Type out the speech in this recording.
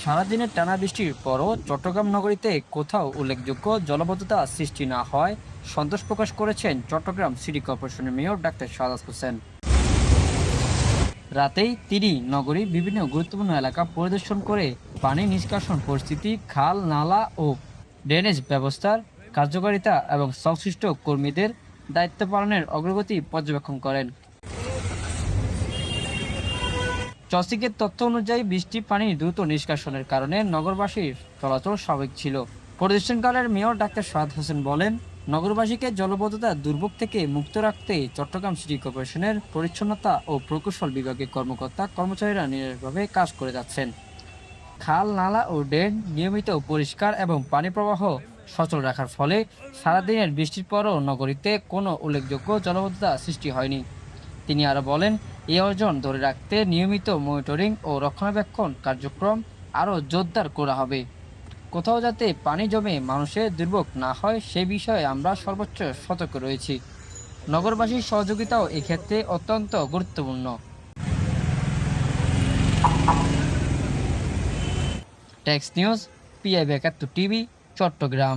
সারাদিনের টানা বৃষ্টির পরও চট্টগ্রাম নগরীতে কোথাও উল্লেখযোগ্য জলাবদ্ধতা সৃষ্টি না হয় সন্তোষ প্রকাশ করেছেন চট্টগ্রাম সিটি কর্পোরেশনের মেয়র ডাক্তার শাহাদাত হোসেন। রাতেই তিনি নগরীর বিভিন্ন গুরুত্বপূর্ণ এলাকা পরিদর্শন করে পানি নিষ্কাশন পরিস্থিতি, খাল নালা ও ড্রেনেজ ব্যবস্থার কার্যকারিতা এবং সংশ্লিষ্ট কর্মীদের দায়িত্ব পালনের অগ্রগতি পর্যবেক্ষণ করেন। চসিকের তথ্য অনুযায়ী বৃষ্টির পানি দ্রুত নিষ্কাশনের কারণে নগরবাসীর চলাচল স্বাভাবিক ছিল। পরিদর্শনকালের মেয়র ডাক্তার শাহাদাত হোসেন বলেন, নগরবাসীকে জলবদ্ধতা দুর্ভোগ থেকে মুক্ত রাখতে চট্টগ্রাম সিটি কর্পোরেশনের পরিচ্ছন্নতা ও প্রকৌশল বিভাগের কর্মকর্তা কর্মচারীরা নিরলসভাবে কাজ করে যাচ্ছেন। খাল নালা ও ড্রেন নিয়মিত পরিষ্কার এবং পানি প্রবাহ সচল রাখার ফলে সারাদিনের বৃষ্টির পরও নগরীতে কোনো উল্লেখযোগ্য জলাবদ্ধতা সৃষ্টি হয়নি। তিনি আরও বলেন, এই অর্জন ধরে রাখতে নিয়মিত মনিটরিং ও রক্ষণাবেক্ষণ কার্যক্রম আরও জোরদার করা হবে। কোথাও যাতে পানি জমে মানুষের দুর্ভোগ না হয় সে বিষয়ে আমরা সর্বোচ্চ সতর্ক রয়েছি। নগরবাসীর সহযোগিতাও এক্ষেত্রে অত্যন্ত গুরুত্বপূর্ণ। Text news, PI ৭২ TV, Chittagong.